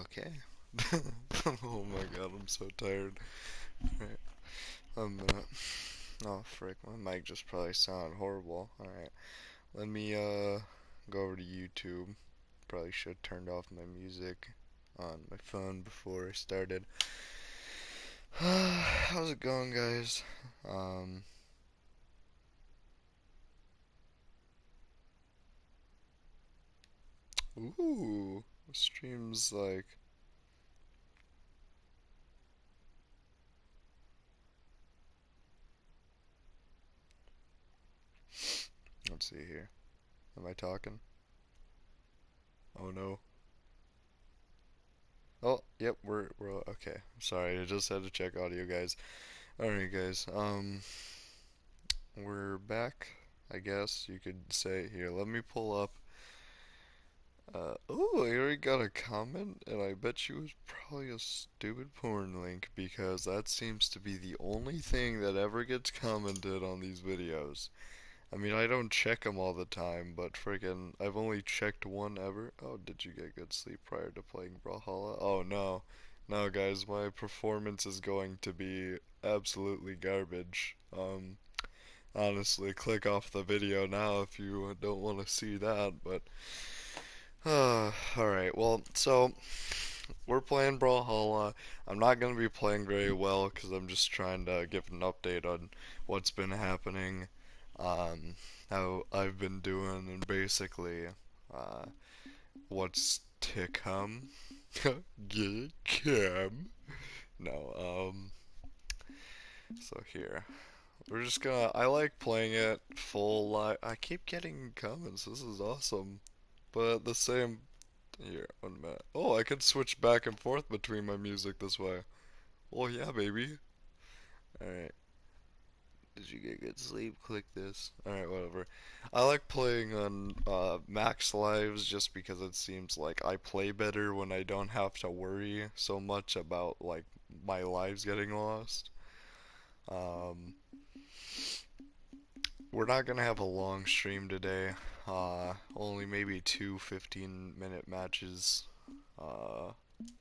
Okay. Oh my god, I'm so tired. Alright, I'm gonna. Oh, frick, my mic just probably sounded horrible. Alright, let me, go over to YouTube. Probably should have turned off my music on my phone before I started. How's it going, guys? Um, ooh, streams like. Let's see here. Am I talking? Oh no. Oh, yep, we're okay. Sorry, I just had to check audio, guys. Alright, guys. We're back, I guess you could say. Here, let me pull up. Oh, I already got a comment, and I bet you it was probably a stupid porn link because that seems to be the only thing that ever gets commented on these videos. I mean, I don't check them all the time, but friggin', I've only checked one ever. Oh, did you get good sleep prior to playing Brawlhalla? Oh no. No, guys, my performance is going to be absolutely garbage. Honestly, click off the video now if you don't want to see that, but alright, well, so we're playing Brawlhalla. I'm not gonna be playing very well because I'm just trying to give an update on what's been happening, um, how I've been doing, and basically, uh, what's to come. Get come. No, so here. We're just gonna. I like playing it full live. I keep getting comments. This is awesome. But at the same. Here, 1 minute. Oh, I can switch back and forth between my music this way. Oh, yeah, baby. Alright. Did you get good sleep? Click this. Alright, whatever. I like playing on max lives just because it seems like I play better when I don't have to worry so much about, like, my lives getting lost. Um, We're not gonna have a long stream today. Only maybe two 15-minute matches.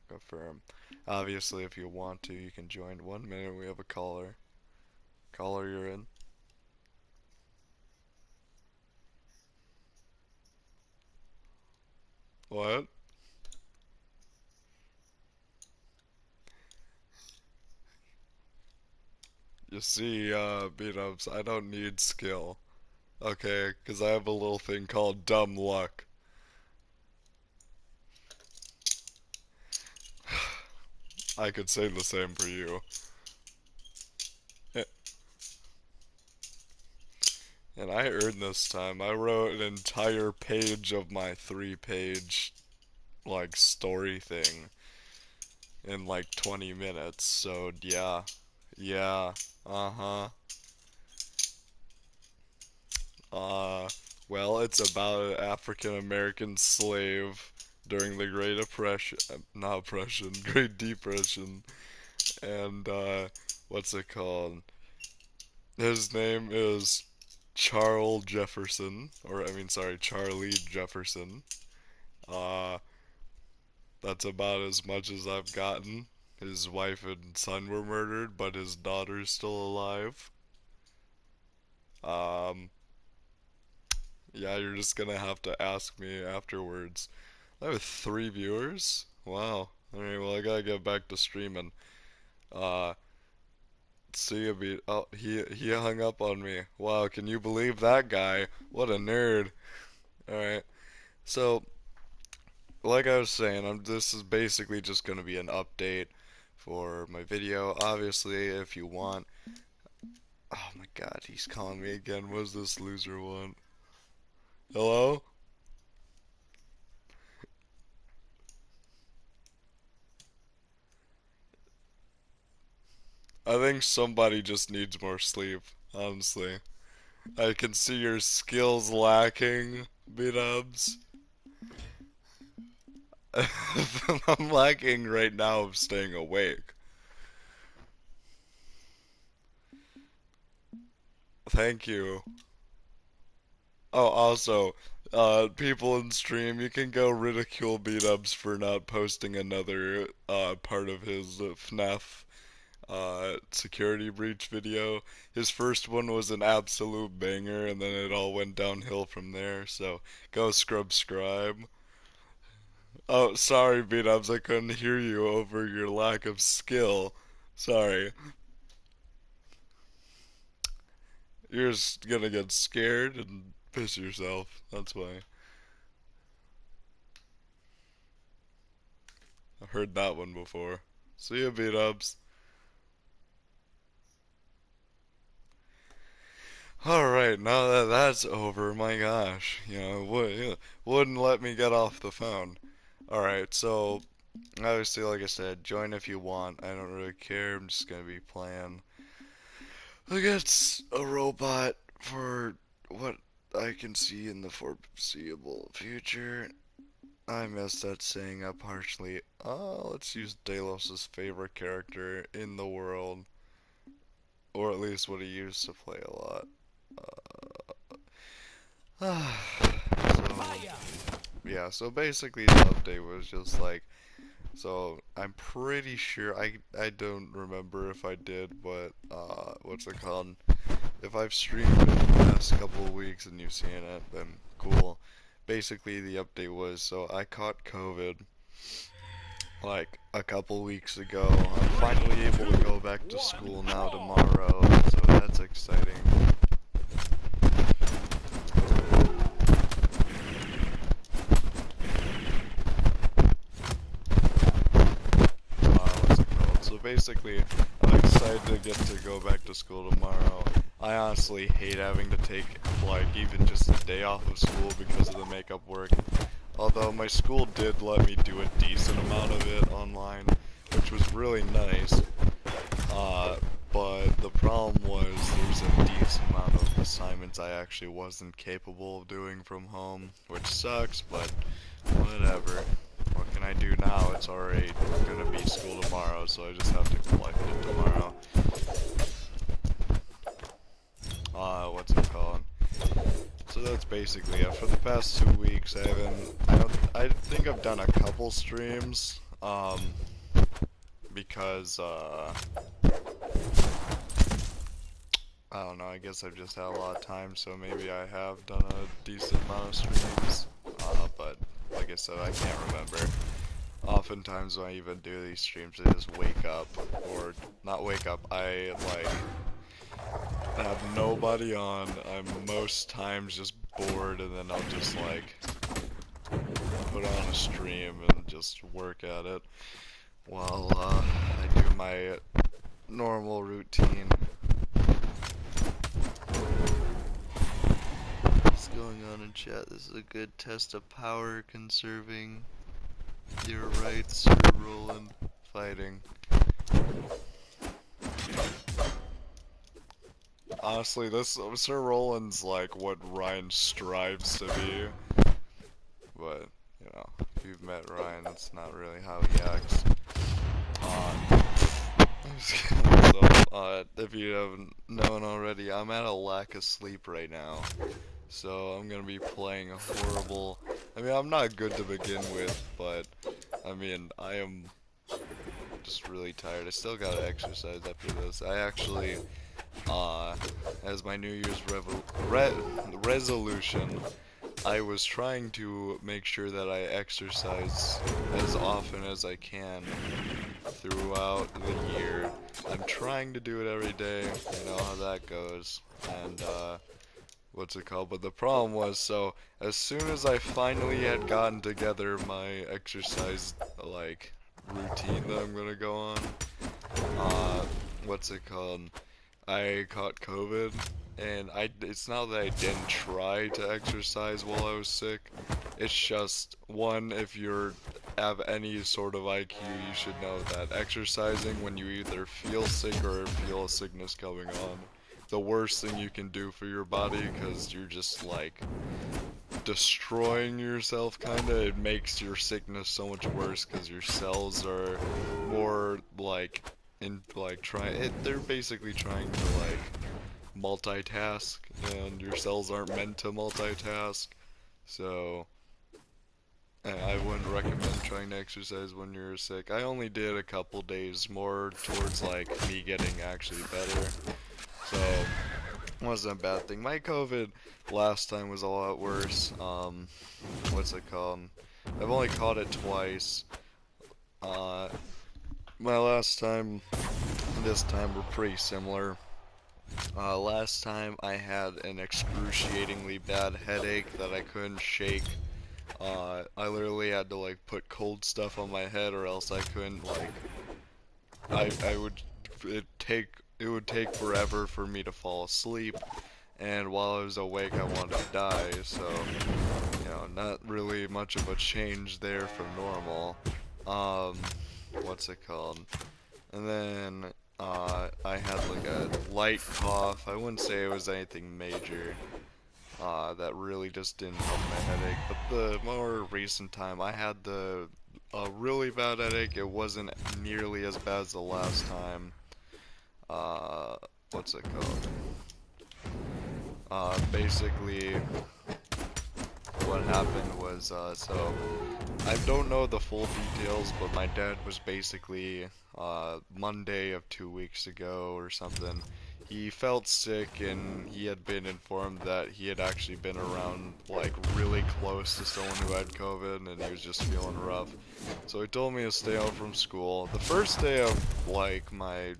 Confirm. Obviously, if you want to, you can join. 1 minute, we have a caller. Caller, you're in. What? You see, beat-ups, I don't need skill. Okay, because I have a little thing called dumb luck. I could say the same for you. And I earned this time. I wrote an entire page of my 3-page, like, story thing in like 20 minutes. So, yeah. Yeah. Uh-huh. Uh, well, it's about an African American slave during the Great Oppression, not Oppression, Great Depression, and what's it called? His name is Charles Jefferson, or I mean, sorry, Charlie Jefferson. Uh, that's about as much as I've gotten. His wife and son were murdered, but his daughter's still alive. Um, yeah, you're just gonna have to ask me afterwards. I have 3 viewers? Wow. Alright, well I gotta get back to streaming. Uh, see you be. Oh, he hung up on me. Wow, can you believe that guy? What a nerd. Alright, so like I was saying, this is basically just gonna be an update for my video. Obviously, if you want. Oh my god, he's calling me again. What does this loser want? Hello? I think somebody just needs more sleep, honestly. I can see your skills lacking, B-dubs. I'm lacking right now of staying awake. Thank you. Oh, also, people in stream, you can go ridicule Beat-Ups for not posting another part of his FNAF security breach video. His first one was an absolute banger, and then it all went downhill from there. So go subscribe. Oh, sorry, Beat-Ups, I couldn't hear you over your lack of skill. Sorry. You're just gonna get scared and piss yourself. That's why. I heard that one before. See ya, Beat-Ups. Alright, now that that's over, my gosh, wouldn't let me get off the phone. Alright, so, obviously, like I said, join if you want. I don't really care, I'm just gonna be playing against a robot for what I can see in the foreseeable future. I messed that saying up partially. Let's use Delos' favorite character in the world, or at least what he used to play a lot. So, yeah, so basically the update was just like, so I'm pretty sure, I don't remember if I did, but, what's it called? If I've streamed in the past couple of weeks and you've seen it, then cool. Basically the update was, so I caught COVID like a couple weeks ago. I'm finally able to go back to school now tomorrow, so that's exciting. What's it called? So basically, I'm excited to get to go back to school tomorrow. I honestly hate having to take, like, even just a day off of school because of the makeup work. Although my school did let me do a decent amount of it online, which was really nice. But the problem was there's a decent amount of assignments I actually wasn't capable of doing from home, which sucks, but whatever. What can I do now? It's already gonna be school tomorrow, so I just have to collect it tomorrow. What's it called? So that's basically it. For the past 2 weeks, I think I've done a couple streams, because, I don't know, I guess I've just had a lot of time, so maybe I have done a decent amount of streams, but like I said, I can't remember. Oftentimes when I even do these streams, I just wake up, or not wake up, I, like, have nobody on. I'm most times just bored, and then I'll just, like, put on a stream and just work at it while, I do my normal routine. What's going on in chat? This is a good test of power conserving. You're right, Sir Roland. Fighting. Honestly, this Sir Roland's like what Ryan strives to be. But, if you've met Ryan, that's not really how he acts. So, if you haven't known already, I'm at a lack of sleep right now. So I'm gonna be playing a horrible... I mean, I'm not good to begin with, but, I mean, I am just really tired. I still gotta exercise after this. I actually, as my New Year's resolution, I was trying to make sure that I exercise as often as I can throughout the year. I'm trying to do it every day, you know how that goes, and, what's it called? But the problem was, so, as soon as I finally had gotten together my exercise, like, routine that I'm gonna go on, what's it called? I caught COVID, and it's not that I didn't try to exercise while I was sick. It's just, one, if you have any sort of IQ, you should know that exercising when you either feel sick or feel a sickness coming on, the worst thing you can do for your body, because you're just, like, destroying yourself, kinda. It makes your sickness so much worse, because your cells are more, like, they're basically trying to, like, multitask, and your cells aren't meant to multitask. So I wouldn't recommend trying to exercise when you're sick. I only did a couple days, more towards like me getting actually better. So it wasn't a bad thing. My COVID last time was a lot worse. What's it called? I've only caught it twice. Uh, my last time and this time were pretty similar. Last time I had an excruciatingly bad headache that I couldn't shake. I literally had to like put cold stuff on my head or else I couldn't like I would it would take forever for me to fall asleep, and while I was awake I wanted to die, so not really much of a change there from normal. Um what's it called? And then I had like a light cough. I wouldn't say it was anything major. That really just didn't help my headache. But the more recent time, I had a really bad headache. It wasn't nearly as bad as the last time. Uh, what's it called? Basically, what happened was, so I don't know the full details, but my dad was basically, Monday of 2 weeks ago or something. He felt sick and he had been informed that he had actually been around like really close to someone who had COVID and he was just feeling rough. So he told me to stay home from school. The first day of like my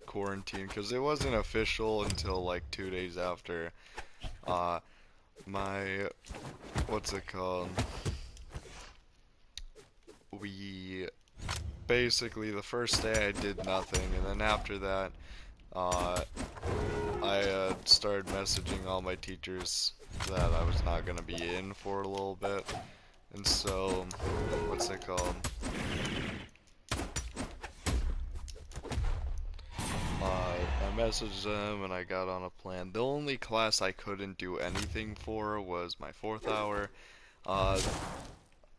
quarantine, because it wasn't official until like 2 days after, uh, my, what's it called? We basically the first day I did nothing, and then after that, uh, I started messaging all my teachers that I was not gonna be in for a little bit, and so what's it called? I messaged them and I got on a plan. The only class I couldn't do anything for was my fourth hour. Uh,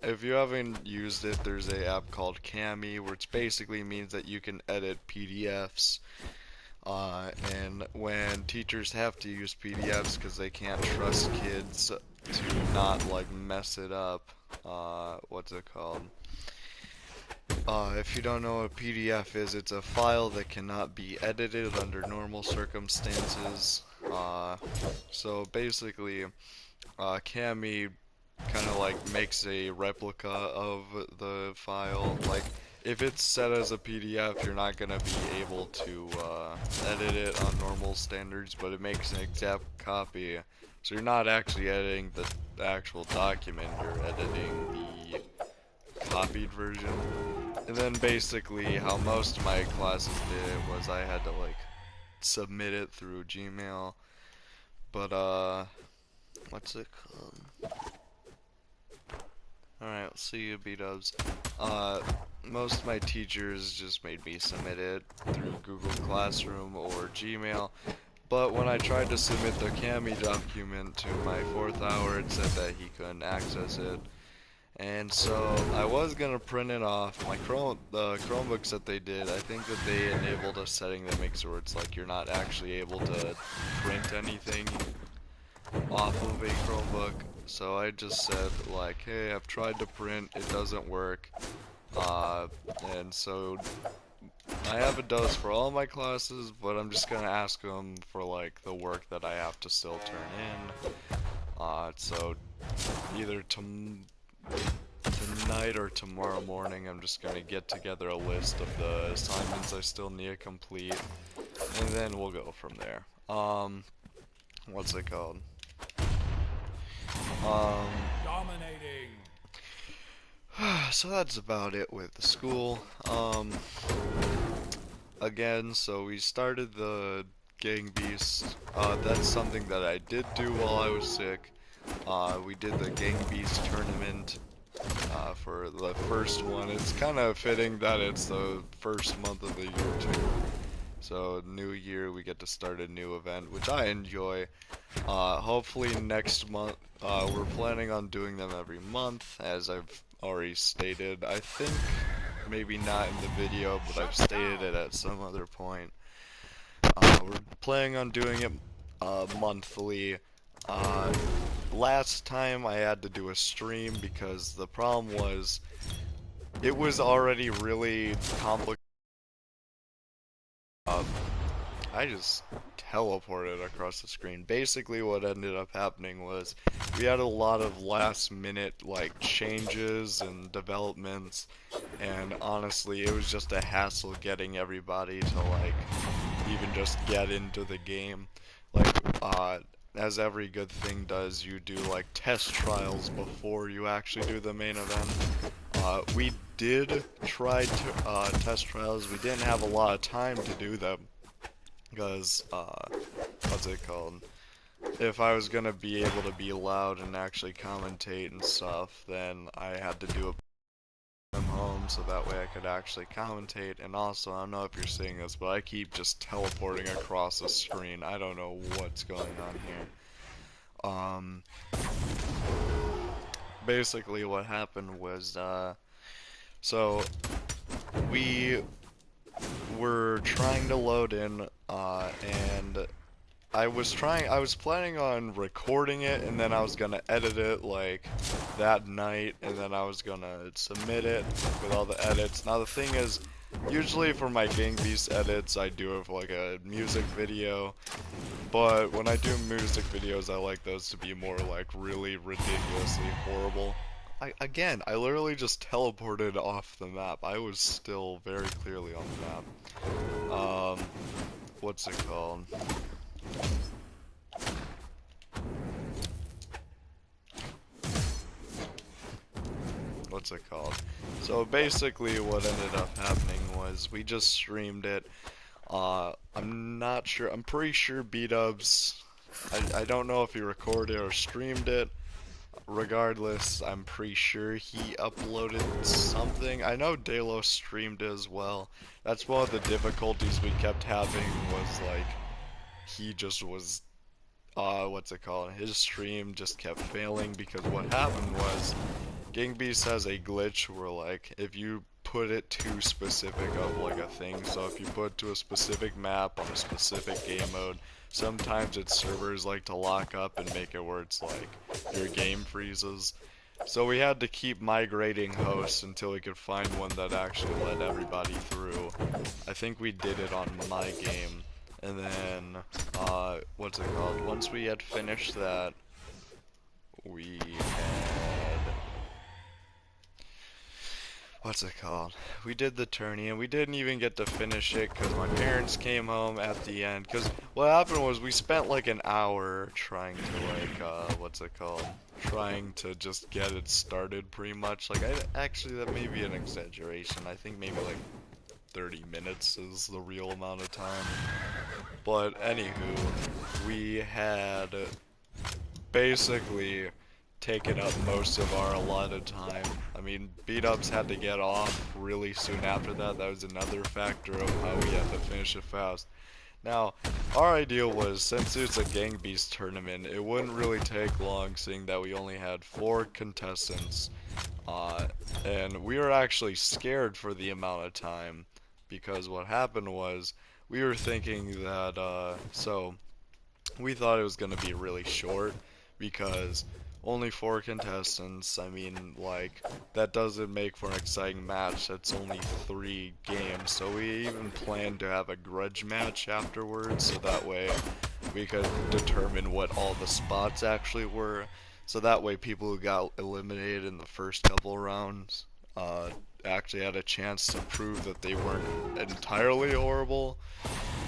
If you haven't used it, there's a app called Kami, which basically means that you can edit PDFs. And when teachers have to use PDFs because they can't trust kids to not like mess it up, what's it called? If you don't know what a PDF is, it's a file that cannot be edited under normal circumstances. So basically, Kami kind of like makes a replica of the file. Like, if it's set as a PDF, you're not gonna be able to edit it on normal standards, but it makes an exact copy. So you're not actually editing the actual document, you're editing the copied version. And then basically how most of my classes did it was I had to like submit it through Gmail. But what's it called? Alright, let's see you, B-dubs. Most of my teachers just made me submit it through Google Classroom or Gmail. But when I tried to submit the Kami document to my fourth hour, it said that he couldn't access it. And so I was gonna print it off. The Chromebooks that they did, I think that they enabled a setting that makes it where it's like you're not actually able to print anything off of a Chromebook. So I just said like, hey, I've tried to print, it doesn't work. And so I have a dose for all my classes, but I'm just gonna ask them for like the work that I have to still turn in. So either tonight or tomorrow morning, I'm just gonna get together a list of the assignments I still need to complete, and then we'll go from there. What's it called? Dominating. So that's about it with the school. Again, so we started the Gang Beast. That's something that I did do while I was sick. We did the Gang Beast tournament for the first one. It's kind of fitting that it's the first month of the year too. So new year, we get to start a new event, which I enjoy. Hopefully next month, we're planning on doing them every month, as I've already stated. I think maybe not in the video, but I've stated it at some other point. We're planning on doing it monthly. Uh, Last time I had to do a stream because the problem was it was already really complicated. I just teleported across the screen. Basically, what ended up happening was we had a lot of last minute like changes and developments, and honestly, it was just a hassle getting everybody to like even just get into the game. Like, as every good thing does, you do like test trials before you actually do the main event. We did try to test trials. We didn't have a lot of time to do them because what's it called? If I was gonna be able to be loud and actually commentate and stuff, then I had to do it from home so that way I could actually commentate. And also, I don't know if you're seeing this, but I keep just teleporting across the screen. I don't know what's going on here. Basically what happened was, so we were trying to load in, and I was planning on recording it and then I was gonna edit it like that night and then I was gonna submit it with all the edits. Now the thing is, usually for my Gang Beast edits I do it for like a music video, but when I do music videos I like those to be more like really ridiculously horrible. I literally just teleported off the map. I was still very clearly on the map. What's it called? What's it called? So basically what ended up happening was we just streamed it. I'm not sure, I'm pretty sure B-Dubs, I don't know if he recorded or streamed it. Regardless, I'm pretty sure he uploaded something. I know Delos streamed as well. That's one of the difficulties we kept having was like, he just was, what's it called? His stream just kept failing because what happened was Gang Beast has a glitch where like if you put it too specific of like a thing, so if you put it to a specific map on a specific game mode, sometimes its servers like to lock up and make it where it's like your game freezes. So we had to keep migrating hosts until we could find one that actually let everybody through. I think we did it on my game. And then, what's it called? Once we had finished that, we had what's it called? We did the tourney and we didn't even get to finish it because my parents came home at the end. Because what happened was we spent like an hour trying to like, what's it called? Trying to just get it started pretty much. Like, actually that may be an exaggeration. I think maybe like 30 minutes is the real amount of time. But anywho, we had basically taken up most of our allotted time. I mean, beat-ups had to get off really soon after that. That was another factor of how we had to finish it fast. Now, our idea was, since it's a Gang Beast tournament, it wouldn't really take long, seeing that we only had 4 contestants. And we were actually scared for the amount of time, because what happened was, we were thinking that, so, we thought it was going to be really short, because only 4 contestants, I mean, like, that doesn't make for an exciting match. That's only 3 games, so we even planned to have a grudge match afterwards, so that way we could determine what all the spots actually were. So that way people who got eliminated in the first couple rounds actually had a chance to prove that they weren't entirely horrible.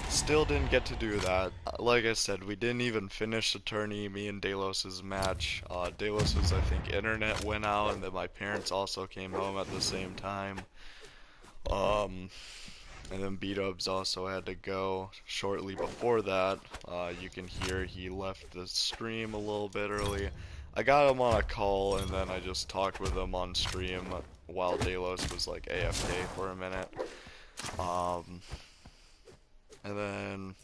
Still didn't get to do that. Like I said, we didn't even finish the tourney, me and Delos' match. Delos' I think, internet went out, and then my parents also came home at the same time. And then B-Dubs also had to go shortly before that. You can hear he left the stream a little bit early. I got him on a call, and then I just talked with him on stream while Delos was like AFK for a minute. And then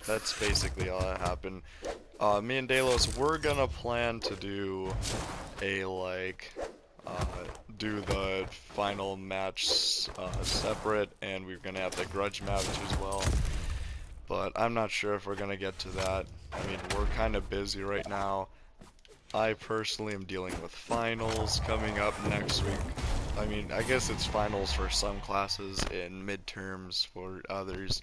that's basically all that happened. Me and Delos were gonna plan to do a like do the final match separate, and we are gonna have the grudge match as well. but I'm not sure if we're gonna get to that. I mean, we're kind of busy right now. I personally am dealing with finals coming up next week. I mean, I guess it's finals for some classes and midterms for others.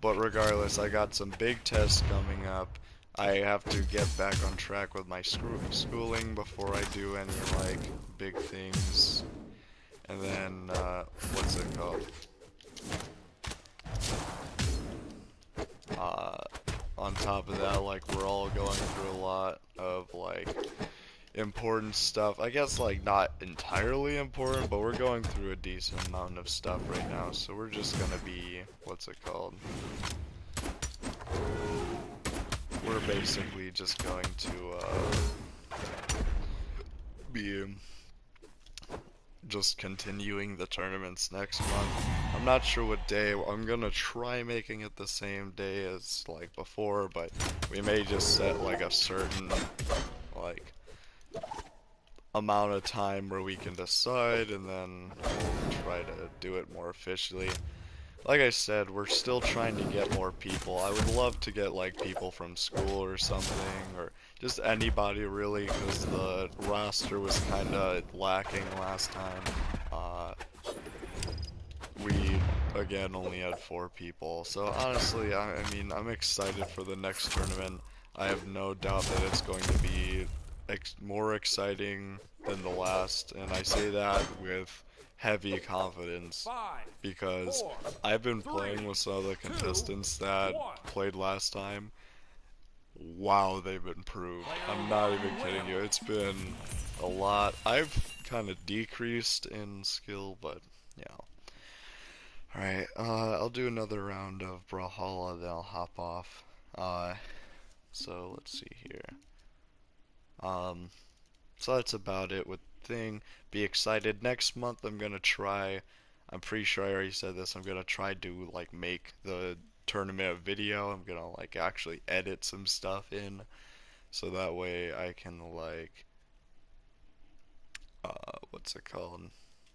But regardless, I got some big tests coming up. I have to get back on track with my schooling before I do any like big things. And then, what's it called? Uh, on top of that, like we're all going through a lot of like important stuff. I guess like not entirely important, but we're going through a decent amount of stuff right now. So we're just gonna be, what's it called? We're basically just going to be just continuing the tournaments next month. I'm not sure what day. I'm gonna try making it the same day as like before, but we may just set like a certain like amount of time where we can decide and then try to do it more officially. Like I said, we're still trying to get more people. I would love to get like people from school or something, or just anybody really, because the roster was kind of lacking last time. Uh, we again only had 4 people, so honestly, I mean, I'm excited for the next tournament. I have no doubt that it's going to be more exciting than the last, and I say that with heavy confidence Five, because four, I've been three, playing with some of the 2, contestants that 1. played last time. Wow, they've improved. I'm not even kidding you. It's been a lot. I've kind of decreased in skill, but yeah. Alright, I'll do another round of Brawlhalla, then I'll hop off. So let's see here. Um, so that's about it with thing. Be excited. Next month I'm gonna try. I'm pretty sure I already said this. I'm gonna try to like make the tournament a video. I'm gonna like actually edit some stuff in, so that way I can like what's it called?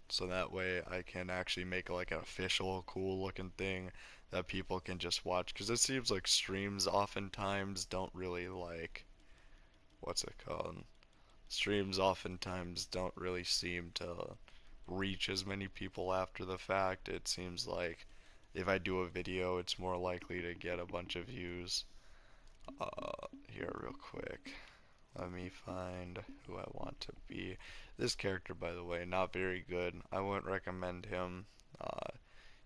So that way I can actually make like an official cool looking thing that people can just watch. Because it seems like streams oftentimes don't really like what's it called? Streams oftentimes don't really seem to reach as many people after the fact. It seems like if I do a video, it's more likely to get a bunch of views. Here, real quick. Let me find who I want to be. This character, by the way, not very good. I wouldn't recommend him.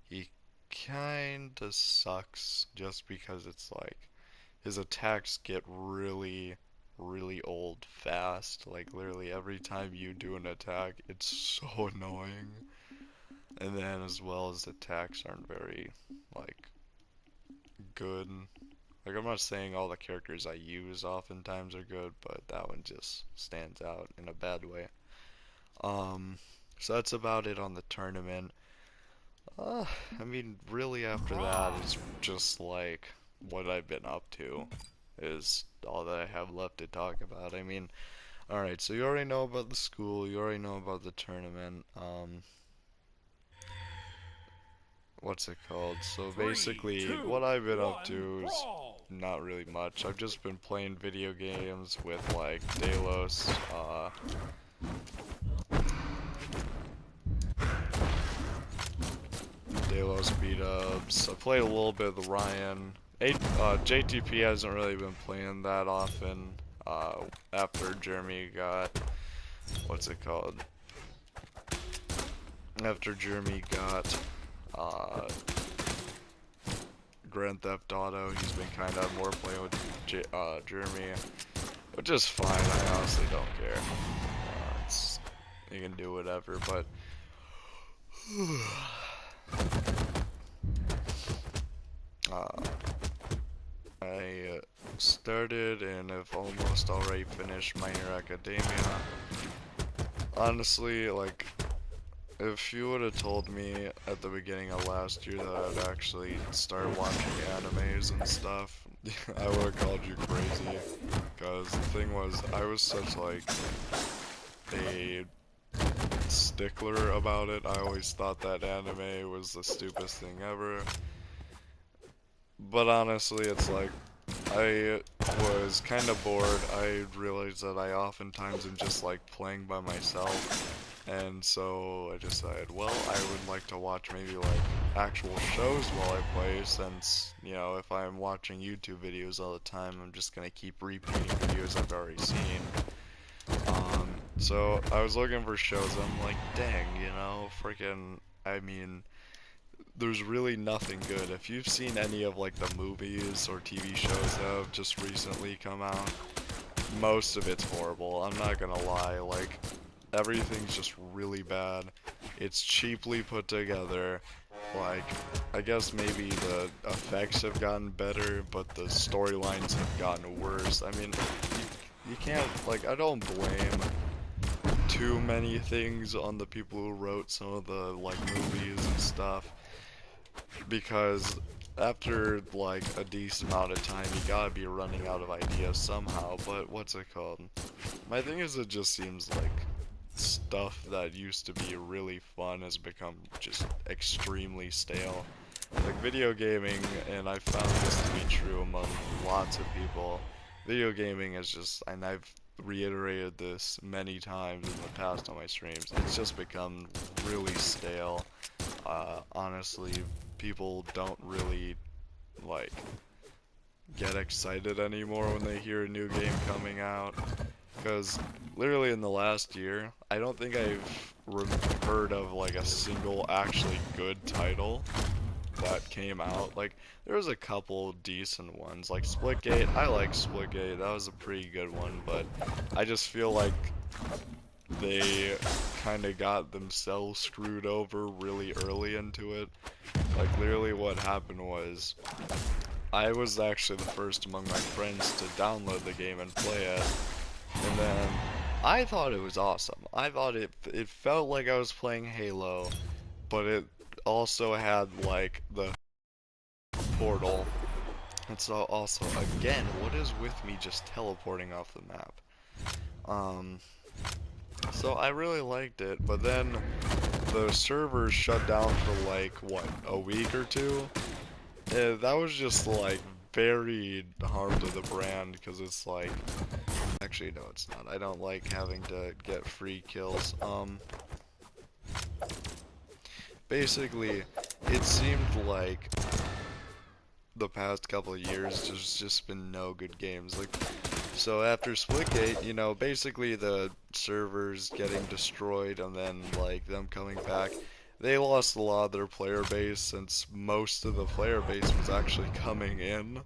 He kinda sucks just because it's like his attacks get really old fast. Like literally every time you do an attack, it's so annoying. And then as well as attacks aren't very like good. Like I'm not saying all the characters I use oftentimes are good, but that one just stands out in a bad way. Um, so that's about it on the tournament. I mean, really after that, it's just like what I've been up to is all that I have left to talk about. I mean, alright, so you already know about the school, you already know about the tournament. What's it called? So 3, basically, 2, what I've been up 1. to is Brawl. not really much. I've just been playing video games with like Delos, Delos beat-ups. I played a little bit of the Ryan. JTP hasn't really been playing that often. After Jeremy got, what's it called? After Jeremy got, Grand Theft Auto, he's been kind of more playing with Jeremy, which is fine. I honestly don't care. You can do whatever, but I started and have almost already finished My Hero Academia. Honestly, like, if you would have told me at the beginning of last year that I'd actually start watching animes and stuff, I would have called you crazy. Because the thing was, I was such like a stickler about it. I always thought that anime was the stupidest thing ever. but honestly, it's like I was kind of bored. I realized that I oftentimes am just like playing by myself, and so I decided, well, I would like to watch maybe like actual shows while I play, since, you know, if I'm watching YouTube videos all the time, I'm just gonna keep repeating videos I've already seen. So I was looking for shows. I'm like, dang, you know, freaking. I mean, there's really nothing good. If you've seen any of like the movies or TV shows that have just recently come out, most of it's horrible. I'm not gonna lie, like everything's just really bad. It's cheaply put together. Like, I guess maybe the effects have gotten better, but the storylines have gotten worse. I mean, you can't, like, I don't blame too many things on the people who wrote some of the, like, movies and stuff, because after like a decent amount of time you gotta be running out of ideas somehow. But what's it called, my thing is, it just seems like stuff that used to be really fun has become just extremely stale, like video gaming. And I found this to be true among lots of people. Video gaming is just, and I've reiterated this many times in the past on my streams, it's just become really stale. Honestly, people don't really like get excited anymore when they hear a new game coming out. Because literally in the last year, I don't think I've heard of like a single actually good title that came out. Like, there was a couple decent ones, like Splitgate. I like Splitgate. That was a pretty good one, but I just feel like they kind of got themselves screwed over really early into it. Like, literally what happened was, I was actually the first among my friends to download the game and play it, and then I thought it was awesome. I thought it felt like I was playing Halo, but it also had like the portal. And so also, again, what is with me just teleporting off the map? Um, so I really liked it, but then the servers shut down for like, what, a week or two? That was just like very harm to the brand, because it's like, actually no, it's not. I don't like having to get free kills. Basically, it seemed like the past couple of years there's just been no good games. Like, so after Splitgate, you know, basically the servers getting destroyed and then like them coming back, they lost a lot of their player base, since most of the player base was actually coming in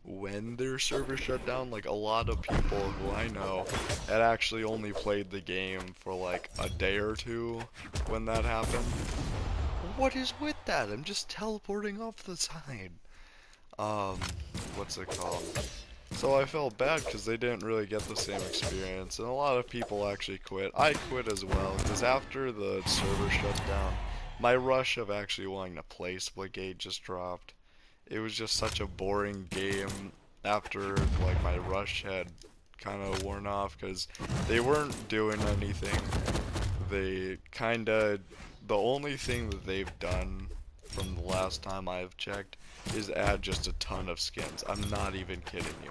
when their server shut down. Like, a lot of people who I know had actually only played the game for like a day or two when that happened. What is with that? I'm just teleporting off the side. Um, what's it called? So I felt bad because they didn't really get the same experience, and a lot of people actually quit. I quit as well, because after the server shut down, my rush of actually wanting to play Splitgate just dropped. It was just such a boring game after like my rush had kind of worn off, because they weren't doing anything. They kind of, the only thing that they've done from the last time I've checked is add just a ton of skins. I'm not even kidding you.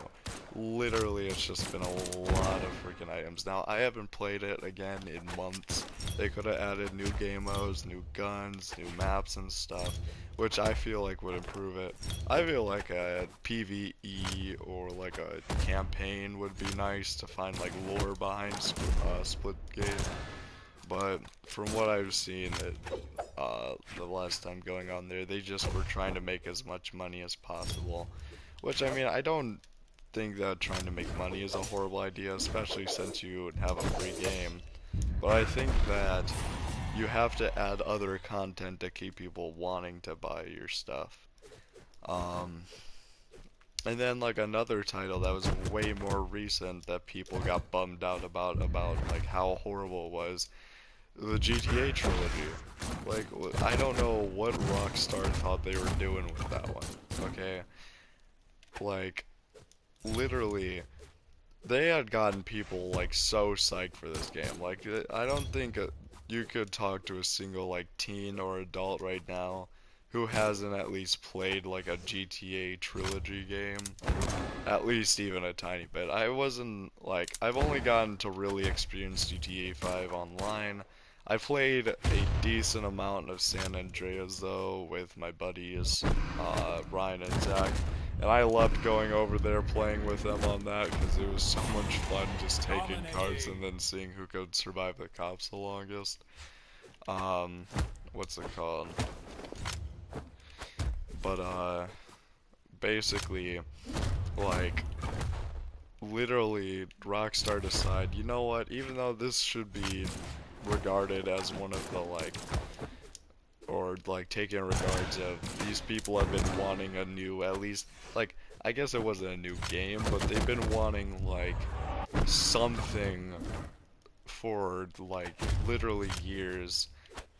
Literally, it's just been a lot of freaking items. Now, I haven't played it again in months. They could have added new game modes, new guns, new maps and stuff, which I feel like would improve it. I feel like a PvE or like a campaign would be nice to find like lore behind Splitgate. But from what I've seen, the last time going on there, they just were trying to make as much money as possible. Which, I mean, I don't think that trying to make money is a horrible idea, especially since you have a free game. But I think that you have to add other content to keep people wanting to buy your stuff. Um, and then like another title that was way more recent that people got bummed out about like how horrible it was, the GTA trilogy. Like, I don't know what Rockstar thought they were doing with that one. Okay, like, literally, they had gotten people like so psyched for this game. Like, I don't think you could talk to a single like teen or adult right now who hasn't at least played like a GTA trilogy game? At least even a tiny bit. I wasn't like, I've only gotten to really experience GTA 5 online. I played a decent amount of San Andreas though with my buddies, Ryan and Zach, and I loved going over there playing with them on that because it was so much fun just taking cars and Dominating. then seeing who could survive the cops the longest. Um, what's it called? But basically, like, literally Rockstar decided, you know what, even though this should be regarded as one of the like, or like taken in regards of these people have been wanting a new, at least, like, I guess it wasn't a new game, but they've been wanting like something for like literally years.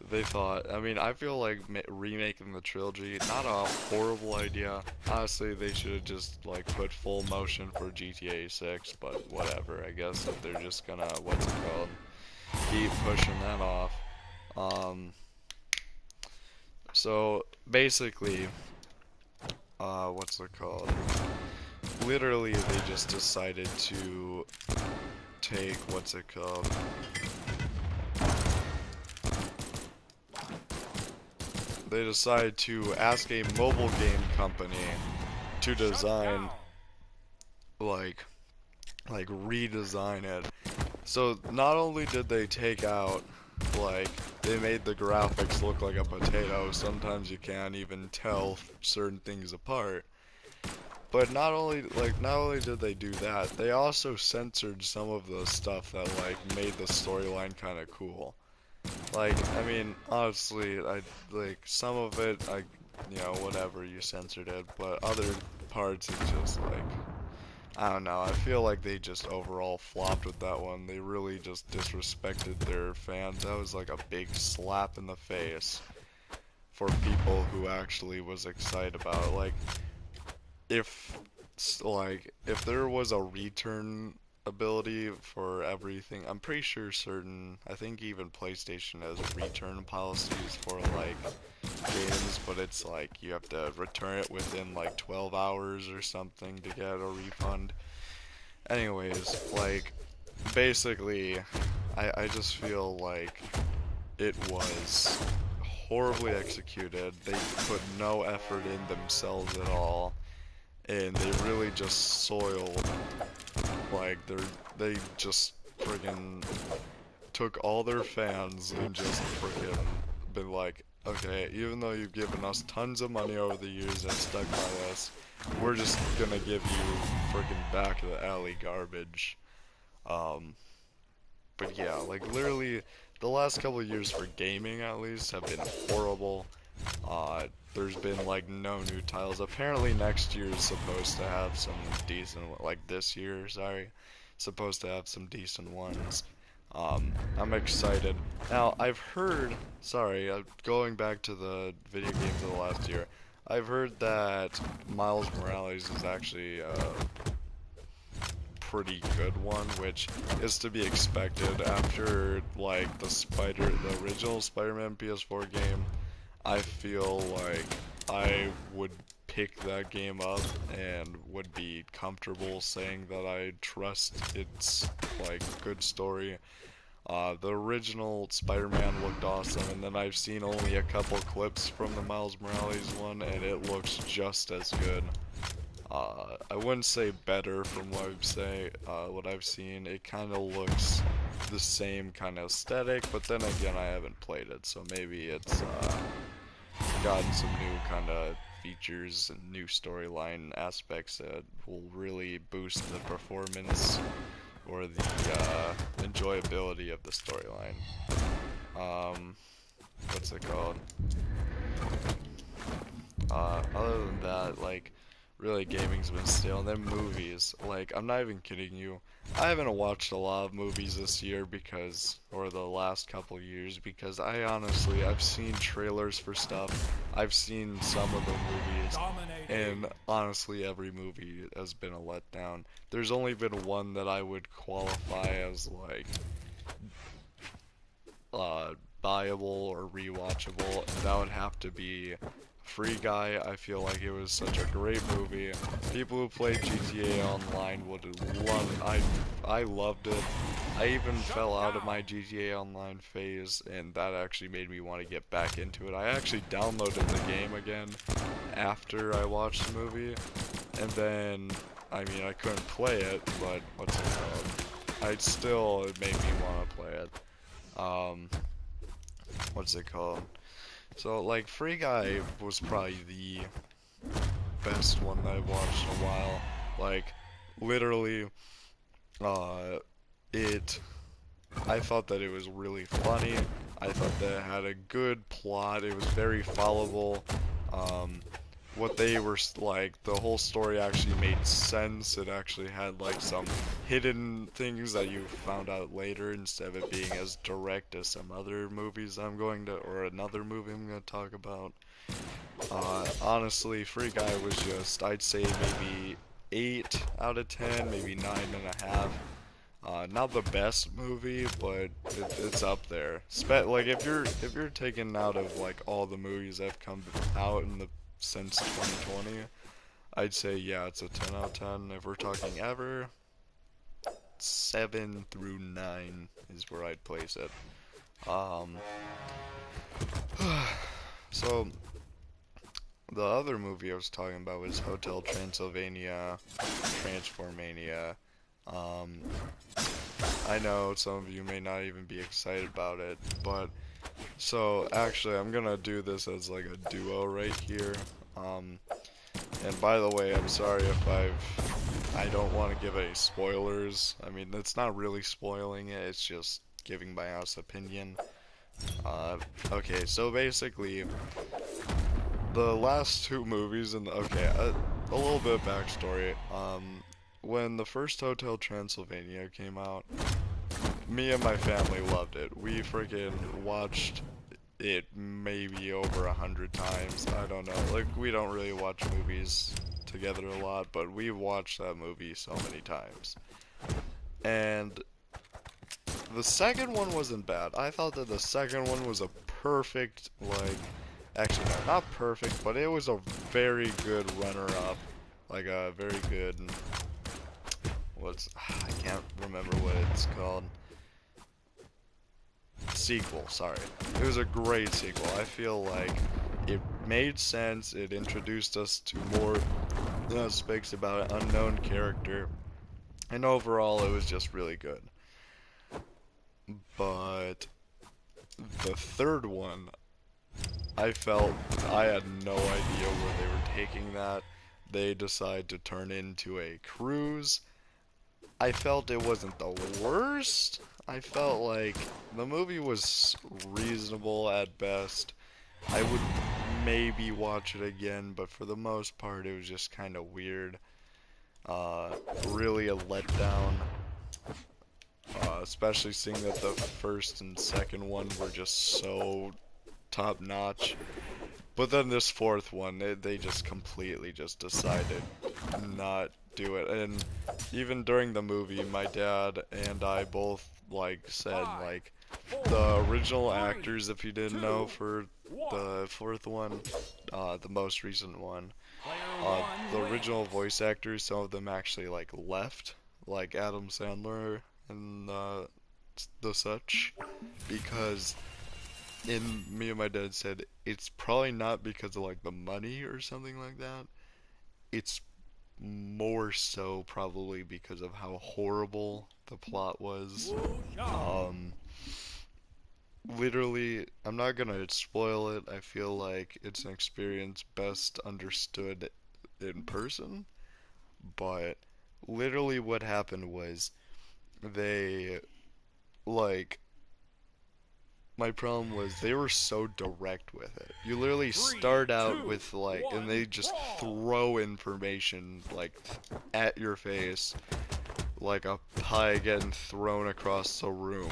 They thought, I mean, I feel like remaking the trilogy, not a horrible idea. Honestly, they should have just like put full motion for GTA 6, but whatever. I guess if they're just gonna, what's it called, keep pushing that off. Um, so basically, what's it called? Literally, they just decided to take, what's it called? They decided to ask a mobile game company to Shut design down. like redesign it. So not only did they take out like they made the graphics look like a potato, sometimes you can't even tell certain things apart. But not only did they do that, they also censored some of the stuff that like made the storyline kind of cool. Like, I mean, honestly, I like some of it, whatever, you censored it, but other parts, it's just like, I don't know. I feel like they just overall flopped with that one. They really just disrespected their fans. That was like a big slap in the face for people who actually was excited about it. Like, if if there was a return ability for everything, I'm pretty sure I think even PlayStation has return policies for like games, but it's like you have to return it within like 12 hours or something to get a refund. Anyways, like basically I just feel like it was horribly executed. They put no effort in themselves at all, and they really just soiled, like they just friggin' took all their fans and just friggin' been like, okay, even though you've given us tons of money over the years and stuck by us, we're just gonna give you friggin' back of the alley garbage. Um, but yeah, like literally the last couple of years for gaming at least have been horrible. There's been like no new titles. Apparently next year is supposed to have some decent, like this year, sorry, supposed to have some decent ones. I'm excited. Now, I've heard, sorry, going back to the video games of the last year, I've heard that Miles Morales is actually pretty good one, which is to be expected after like the original Spider-Man PS4 game. I feel like I would pick that game up and would be comfortable saying that I trust its like good story. The original Spider-Man looked awesome, and then I've seen only a couple clips from the Miles Morales one, and it looks just as good. I wouldn't say better from what I've seen. It kind of looks the same kind of aesthetic, but then again, I haven't played it, so maybe it's gotten some new kind of features and new storyline aspects that will really boost the performance or the enjoyability of the storyline. Um, what's it called? Other than that, like, really gaming's been stale. And then movies, like, I'm not even kidding you. I haven't watched a lot of movies this year or the last couple years, because I've seen trailers for stuff. I've seen some of the movies, Dominating. and honestly, every movie has been a letdown. There's only been one that I would qualify as, like, uh, buyable or rewatchable, and that would have to be Free Guy, I feel like it was such a great movie. People who played GTA Online would love it. I loved it. I even fell out of my GTA Online phase, and that actually made me want to get back into it. I actually downloaded the game again after I watched the movie, and then, I mean, I couldn't play it, but what's it called? It made me want to play it. Um, what's it called? So, like, Free Guy was probably the best one that I've watched in a while. Like, literally, uh, it, I thought that it was really funny. I thought that it had a good plot. It was very followable. Um, what they were like, the whole story actually made sense. It actually had like some hidden things that you found out later instead of it being as direct as some other movies or another movie I'm going to talk about. Honestly, Free Guy was just, I'd say maybe 8 out of 10, maybe 9.5. Not the best movie, but it's up there. Like if you're taken out of like all the movies that have come out since 2020, I'd say yeah, it's a 10 out of 10. If we're talking ever, 7 through 9 is where I'd place it. Um, so the other movie I was talking about was Hotel Transylvania, Transformania. Um, I know some of you may not even be excited about it, but so actually I'm gonna do this as like a duo right here. Um, and by the way, I'm sorry if I don't want to give any spoilers. I mean, it's not really spoiling it, it's just giving my honest opinion. Uh, okay, so basically, the last two movies a little bit of backstory. When the first Hotel Transylvania came out, me and my family loved it. We freaking watched it maybe over 100 times. I don't know. Like, we don't really watch movies together a lot, but we watched that movie so many times. And the second one wasn't bad. I thought that the second one was a perfect, like, actually, no, not perfect, but it was a very good runner-up. Like, a very good, I can't remember what it's called. Sequel, sorry. It was a great sequel. I feel like it made sense. It introduced us to more aspects about an unknown character. And overall, it was just really good. But the third one, I felt I had no idea where they were taking that. They decided to turn into a cruise. I felt it wasn't the worst. I felt like the movie was reasonable at best. I would maybe watch it again, but for the most part, it was just kind of weird. Really a letdown. Especially seeing that the first and second one were just so top notch. But then this fourth one, they just completely just decided not do it. And even during the movie, my dad and I both like said like the original actors, if you didn't know, for the fourth one, the most recent one, the original voice actors, some of them actually like left, like Adam Sandler and the such, because me and my dad said it's probably not because of like the money or something like that. It's more so probably because of how horrible the plot was. Um, Literally, I'm not gonna spoil it. I feel like it's an experience best understood in person, but literally what happened was they like my problem was they were so direct with it. You literally start out with like, and they just throw information like at your face, like a pie getting thrown across the room.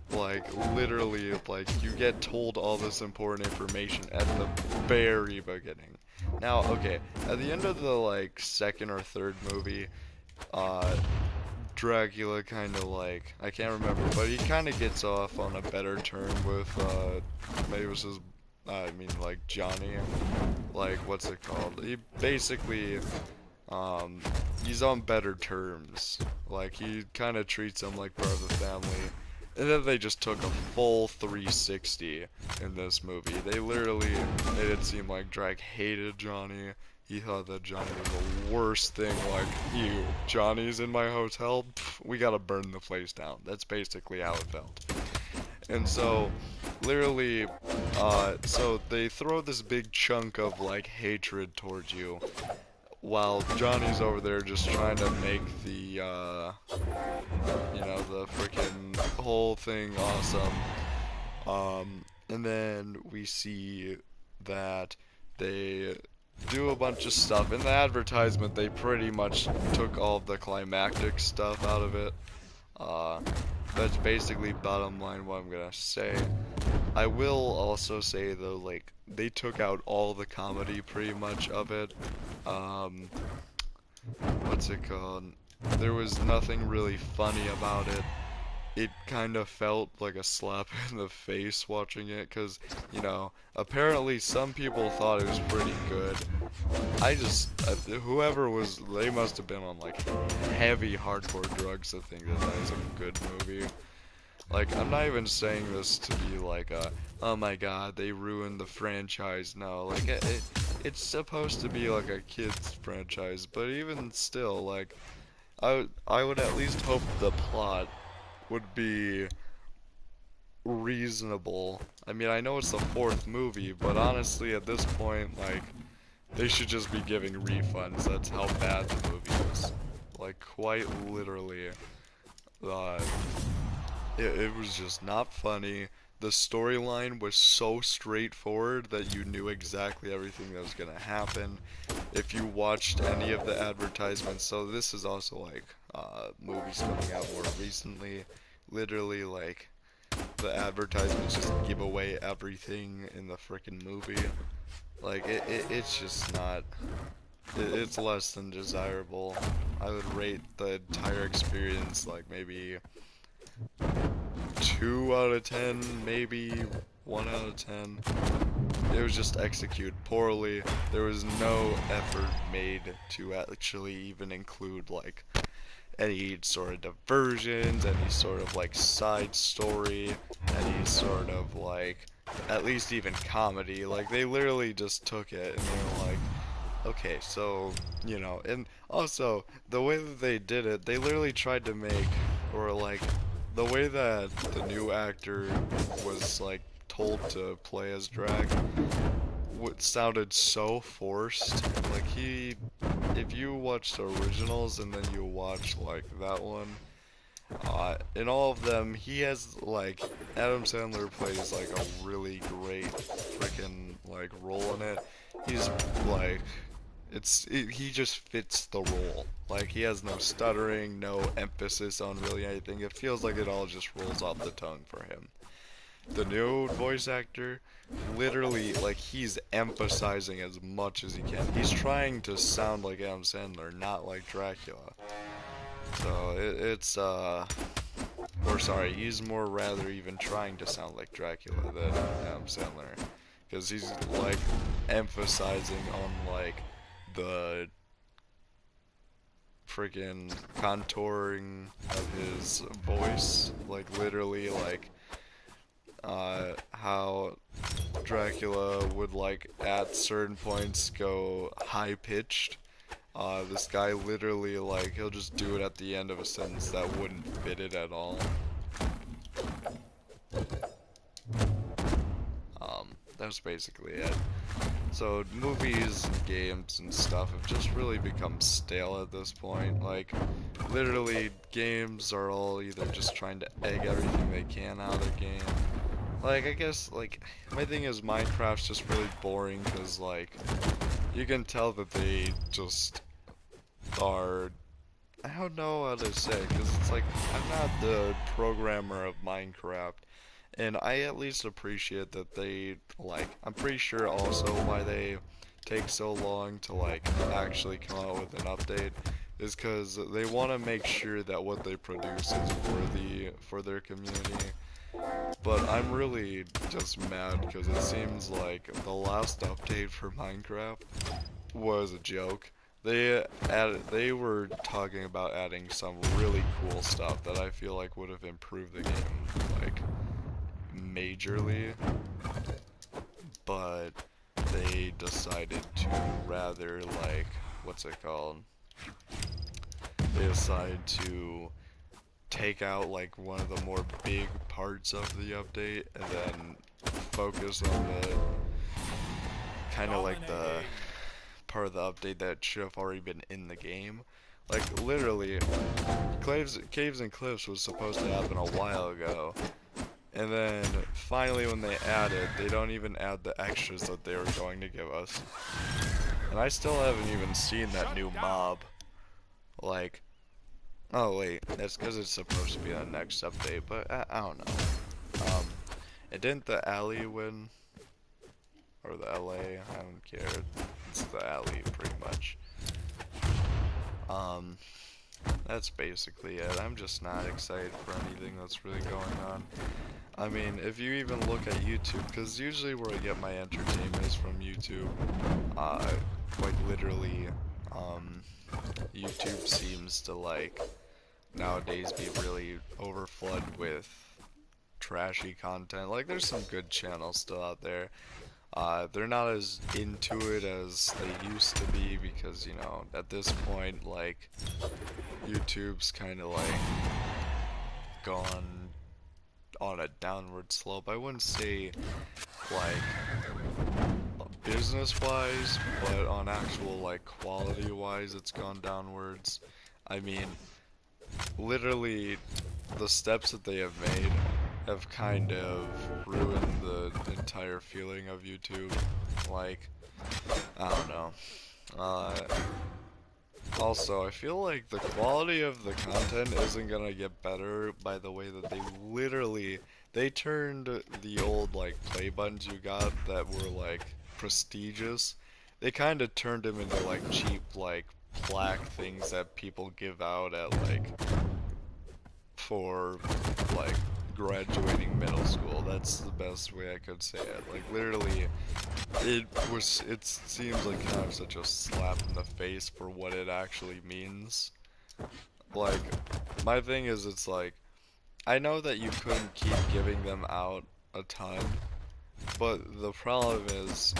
Like literally, like you get told all this important information at the very beginning. Now, okay, at the end of the like second or third movie, uh, Dracula kind of like, I can't remember, but he kind of gets off on a better term with, maybe it was his I mean, like Johnny, like what's it called? He basically, um, he's on better terms. Like he kind of treats him like part of the family. And then they just took a full 360 in this movie. They literally made it seem like Drake hated Johnny. He thought that Johnny was the worst thing. Like, you, Johnny's in my hotel. Pff, we gotta burn the place down. That's basically how it felt. And so, literally, so they throw this big chunk of like hatred towards you, while Johnny's over there just trying to make the, the freaking whole thing awesome. And then we see that they do a bunch of stuff. In the advertisement, they pretty much took all of the climactic stuff out of it. Uh, that's basically bottom line what I'm gonna say. I will also say though, like, they took out all the comedy pretty much of it. Um, what's it called? There was nothing really funny about it. It kind of felt like a slap in the face watching it, because, apparently some people thought it was pretty good. Whoever was, they must have been on like heavy hardcore drugs to think that that is a good movie. Like, I'm not even saying this to be like oh my god, they ruined the franchise. No, like, it's supposed to be like a kid's franchise, but even still, like, I would at least hope the plot would be reasonable. I mean, I know it's the fourth movie, but honestly, at this point, like, they should just be giving refunds. That's how bad the movie is. Like, quite literally. Uh, it was just not funny. The storyline was so straightforward that you knew exactly everything that was gonna happen. If you watched any of the advertisements, so this is also like movies coming out more recently. Literally, like, the advertisements just give away everything in the freaking movie. Like, it's just not. It's less than desirable. I would rate the entire experience like maybe 2 out of 10, maybe 1 out of 10. It was just executed poorly. There was no effort made to actually even include like any sort of diversions, any sort of like side story, any sort of like at least even comedy. Like they literally just took it and they were like, okay, so, and also the way that they did it, they literally tried to make, or like, the way that the new actor was like told to play as Drag, what sounded so forced. Like if you watch the originals and then you watch like that one, in all of them, he has like Adam Sandler plays like a really great freaking like role in it. He's like he just fits the role. Like he has no stuttering, no emphasis on really anything. It feels like it all just rolls off the tongue for him. The new voice actor, literally, like he's emphasizing as much as he can. He's trying to sound like Adam Sandler, not like Dracula. So it's or sorry, he's more rather even trying to sound like Dracula than Adam Sandler, because he's like emphasizing on like the freaking contouring of his voice, like literally like how Dracula would like at certain points go high pitched. This guy literally like he'll just do it at the end of a sentence that wouldn't fit it at all. That's basically it. So movies and games and stuff have just really become stale at this point. Like, literally, games are all either just trying to egg everything they can out of the game. Like, I guess, like, my thing is Minecraft's just really boring because, like, you can tell that they just are, I don't know how to say, because it's like, I'm not the programmer of Minecraft. And I at least appreciate that they, like, I'm pretty sure also why they take so long to, like, actually come out with an update is because they want to make sure that what they produce is worthy for their community. But I'm really just mad because it seems like the last update for Minecraft was a joke. They were talking about adding some really cool stuff that I feel like would have improved the game like majorly, but they decided to rather like what's it called? They decided to take out like one of the more big parts of the update and then focus on the kind of like the Dominating. part of the update that should have already been in the game. Like literally, Caves and Cliffs was supposed to happen a while ago, and then finally when they add it, they don't even add the extras that they were going to give us. And I still haven't even seen that Shut new down. mob. Like, oh wait, that's because it's supposed to be on the next update, but I don't know. Um, and didn't the alley win? Or the LA? I don't care. It's the alley pretty much. Um, that's basically it. I'm just not excited for anything that's really going on. I mean, if you even look at YouTube, because usually where I get my entertainment is from YouTube, uh, quite literally, um, YouTube seems to like nowadays be really overflooded with trashy content. Like, there's some good channels still out there. They're not as into it as they used to be because, you know, at this point, like, YouTube's kind of like gone on a downward slope. I wouldn't say like business wise, but on actual like quality wise, it's gone downwards. I mean, literally, the steps that they have made have kind of ruined the entire feeling of YouTube. Like, I don't know. Uh, Also, I feel like the quality of the content isn't gonna get better by the way that they turned the old like play buttons you got that were like prestigious. They kind of turned them into like cheap like plaque things that people give out at like for like graduating middle school. That's the best way I could say it. Like literally it seems like kind of such a slap in the face for what it actually means. Like my thing is it's like I know that you couldn't keep giving them out a ton, but the problem is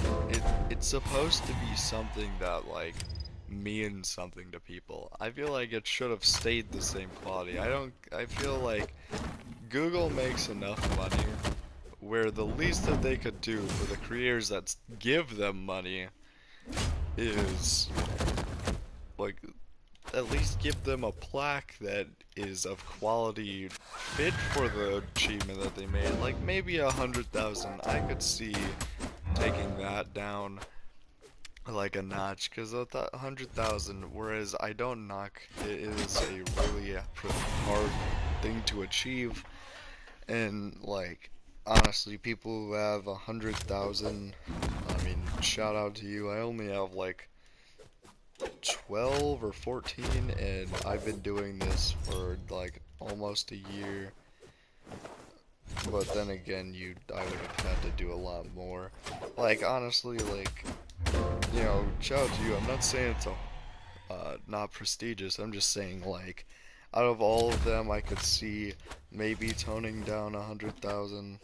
it's supposed to be something that like means something to people. I feel like it should have stayed the same quality. I feel like Google makes enough money where the least that they could do for the creators that give them money is like at least give them a plaque that is of quality fit for the achievement that they made. Like maybe 100,000, I could see taking that down like a notch, because of that 100,000, whereas I don't knock, it is a really hard thing to achieve, and like honestly, people who have 100,000, I mean, shout out to you. I only have like 12 or 14, and I've been doing this for like almost a year. But then again, I would have had to do a lot more. Like honestly, like you know, shout out to you. I'm not saying it's not prestigious. I'm just saying like out of all of them, I could see maybe toning down 100,000,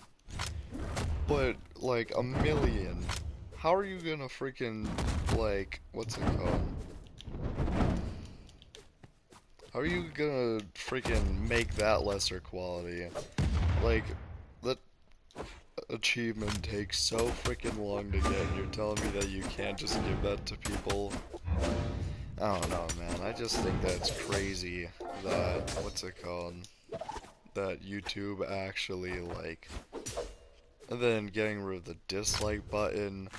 but like a million. How are you gonna freaking like what's it called? How are you gonna freaking make that lesser quality? Like, that achievement takes so freaking long to get, and you're telling me that you can't just give that to people? I don't know, man. I just think that's crazy that, what's it called? That YouTube actually, like, and then getting rid of the dislike button,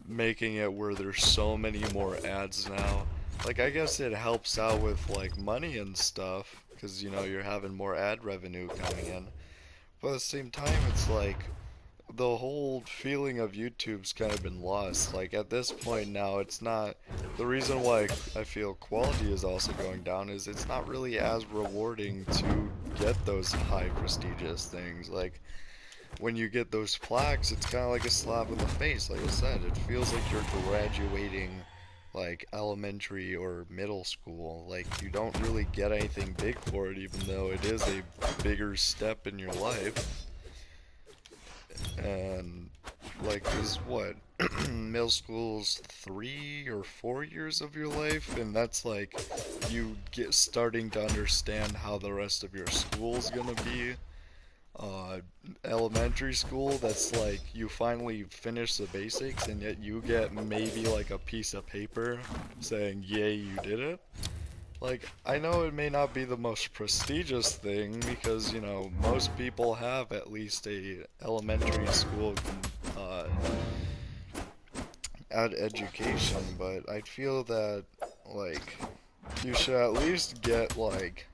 making it where there's so many more ads now. Like, I guess it helps out with, like, money and stuff, because, you know, you're having more ad revenue coming in. But at the same time, it's like, the whole feeling of YouTube's kind of been lost. Like, at this point now, it's not, the reason why I feel quality is also going down is it's not really as rewarding to get those high prestigious things. Like, when you get those plaques, it's kind of like a slap in the face. Like I said, it feels like you're graduating like elementary or middle school. Like, you don't really get anything big for it, even though it is a bigger step in your life. And like, is what middle school's 3 or 4 years of your life, and that's like you get starting to understand how the rest of your school's gonna be. uh, Elementary school, that's like you finally finish the basics, and yet you get maybe like a piece of paper saying, yay, you did it. Like, I know it may not be the most prestigious thing because, most people have at least a elementary school uh, education, but I feel that, like, you should at least get, like,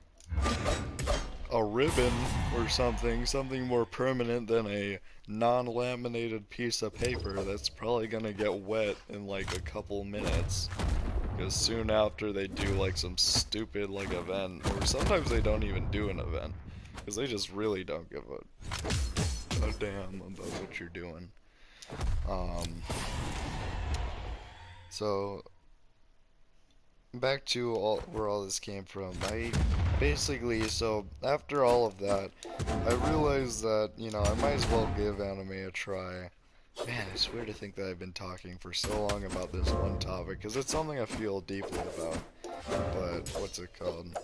a ribbon or something more permanent than a non-laminated piece of paper that's probably gonna get wet in like a couple minutes. Because soon after they do like some stupid like event, or sometimes they don't even do an event, because they just really don't give a damn about what you're doing. Um, so back to where all this came from. I basically, so after all of that, I realized that, I might as well give anime a try. Man, I swear to think that I've been talking for so long about this one topic, because it's something I feel deeply about. But, what's it called?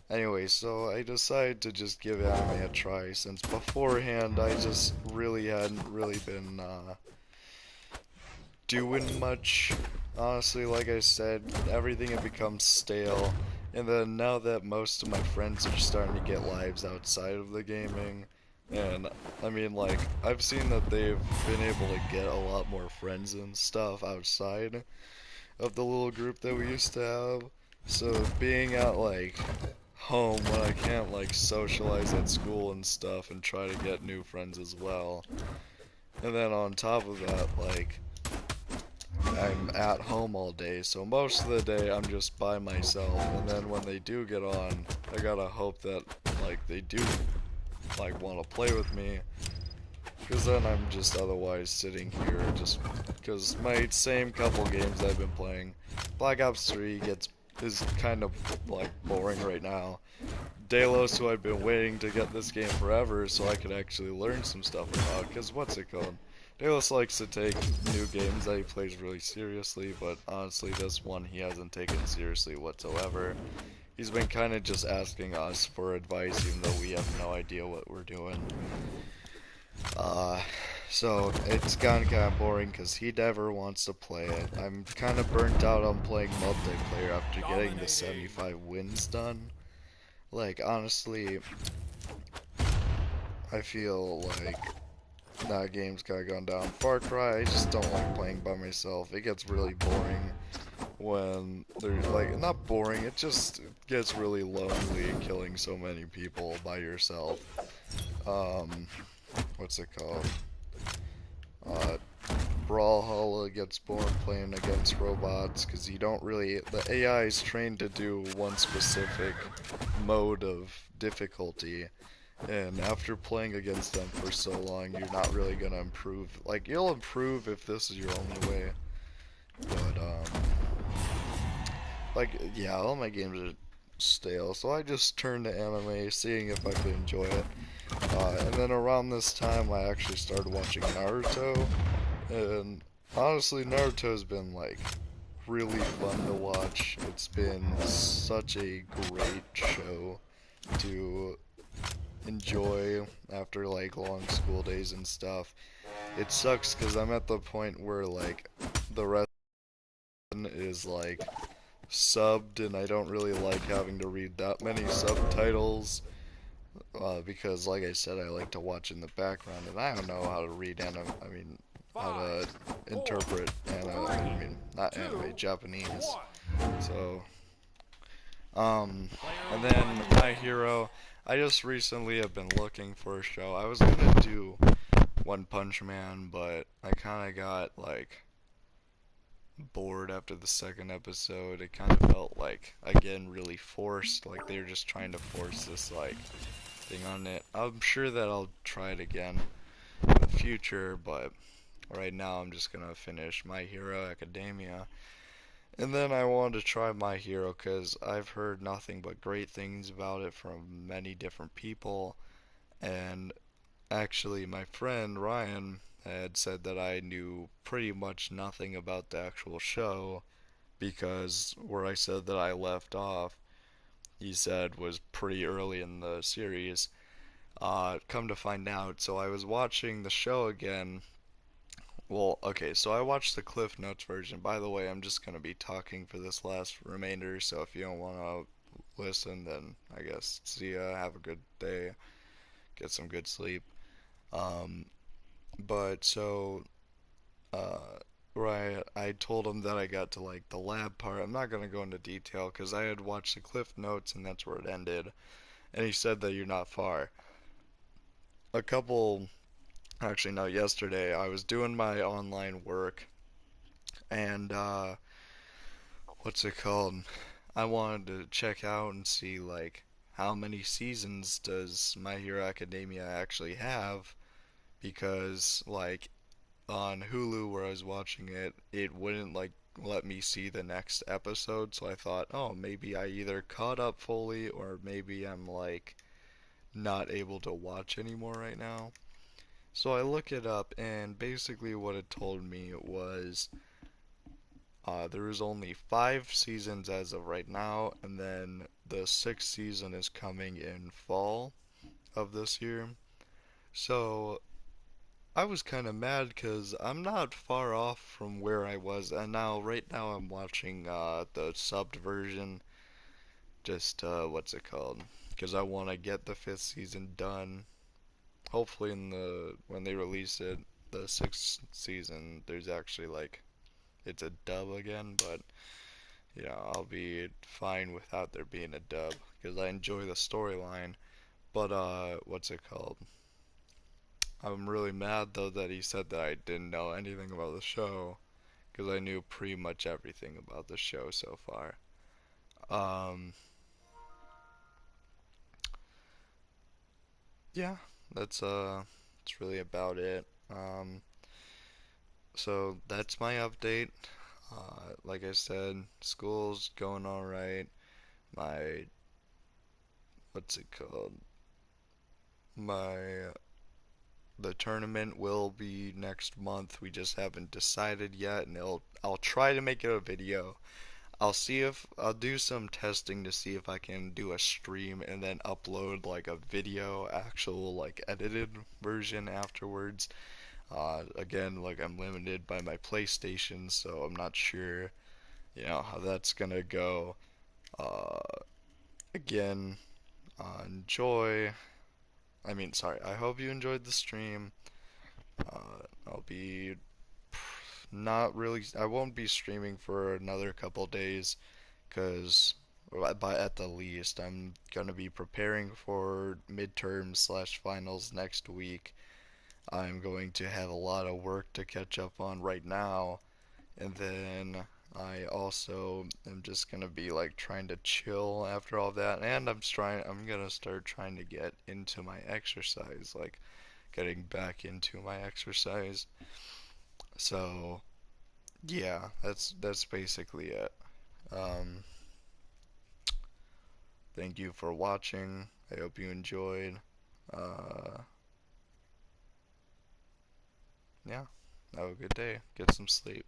Anyway, so I decided to just give anime a try, since beforehand I just really hadn't really been, doing much. Honestly, like I said, everything had become stale. And then now that most of my friends are starting to get lives outside of the gaming, and I mean, like, I've seen that they've been able to get a lot more friends and stuff outside of the little group that we used to have. So being at, like, home when I can't, like, socialize at school and stuff and try to get new friends as well. And then on top of that, like, I'm at home all day, so most of the day I'm just by myself, and then when they do get on, I gotta hope that, like, they do, like, want to play with me, because then I'm just otherwise sitting here, just, because my same couple games I've been playing, Black Ops 3 is kind of, like, boring right now. Delos, who I've been waiting to get this game forever so I could actually learn some stuff about, because what's it called? Delos likes to take new games that he plays really seriously, but honestly this one he hasn't taken seriously whatsoever. He's been kind of just asking us for advice even though we have no idea what we're doing. Uh, so it's gotten kind of boring because he never wants to play it. I'm kind of burnt out on playing multiplayer after getting the Dominating. 75 wins done. Like, honestly, I feel like that game's kind of gone down. Far Cry, I just don't like playing by myself. It gets really boring when there's, like, not boring, it just gets really lonely killing so many people by yourself. Um, what's it called? Uh, Brawlhalla gets bored playing against robots because you don't really, the AI is trained to do one specific mode of difficulty, and after playing against them for so long, you're not really gonna improve. Like, you'll improve if this is your only way, but, like, yeah, all my games are stale, so I just turned to anime, seeing if I could enjoy it. And then around this time, I actually started watching Naruto, and honestly, Naruto's been, like, really fun to watch. It's been such a great show to enjoy after, like, long school days and stuff. It sucks because I'm at the point where, like, the rest is, like, subbed, and I don't really like having to read that many subtitles. Because, like I said, I like to watch in the background, and I don't know how to read anime. I mean, how to 5, 4, interpret anime. 3, I mean, not 2, anime, Japanese. 1. So, Player and then one My wins. Hero. I just recently have been looking for a show. I was gonna do One Punch Man, but I kind of got like bored after the second episode. It kind of felt like, again, really forced. Like they were just trying to force this like thing on it. I'm sure that I'll try it again in the future, but right now I'm just gonna finish My Hero Academia. And then I wanted to try My Hero because I've heard nothing but great things about it from many different people. And actually, my friend Ryan had said that I knew pretty much nothing about the actual show because where I said that I left off, he said was pretty early in the series. Come to find out, so I was watching the show again. Well, okay, so I watched the Cliff Notes version. By the way, I'm just gonna be talking for this last remainder, so if you don't wanna listen, then I guess see ya, have a good day, get some good sleep. Um, but so, uh, right, I told him that I got to like the lab part. I'm not gonna go into detail because I had watched the Cliff Notes and that's where it ended. And he said that you're not far. A couple, actually, no, yesterday I was doing my online work and what's it called? I wanted to check out and see like how many seasons does My Hero Academia actually have because like on Hulu where I was watching it, it wouldn't like let me see the next episode, so I thought, oh, maybe I either caught up fully or maybe I'm like not able to watch anymore right now. So I look it up and basically what it told me was there is only 5 seasons as of right now, and then the sixth season is coming in fall of this year. So I was kind of mad because I'm not far off from where I was, and now right now I'm watching the subbed version. Just what's it called? Because I want to get the fifth season done. Hopefully, in the when they release it, the sixth season, there's actually like it's a dub again, but I'll be fine without there being a dub because I enjoy the storyline. But what's it called? I'm really mad though that he said that I didn't know anything about the show because I knew pretty much everything about the show so far. Um, yeah, that's really about it. So that's my update. Like I said, school's going all right. My what's it called? My The tournament will be next month. We just haven't decided yet, and I'll try to make it a video. I'll see if I'll do some testing to see if I can do a stream and then upload like a video, actual like edited version afterwards. Again, like I'm limited by my PlayStation, so I'm not sure, how that's gonna go. Uh, again, enjoy. I mean, sorry. I hope you enjoyed the stream. I'll be not really. I won't be streaming for another couple days because, by at the least, I'm gonna be preparing for midterms slash finals next week. I'm going to have a lot of work to catch up on right now, and then I also am just gonna be like trying to chill after all that, and I'm gonna start trying to get into my exercise, like getting back into my exercise. So yeah, that's basically it. Um, thank you for watching. I hope you enjoyed. Uh, yeah, have a good day. Get some sleep.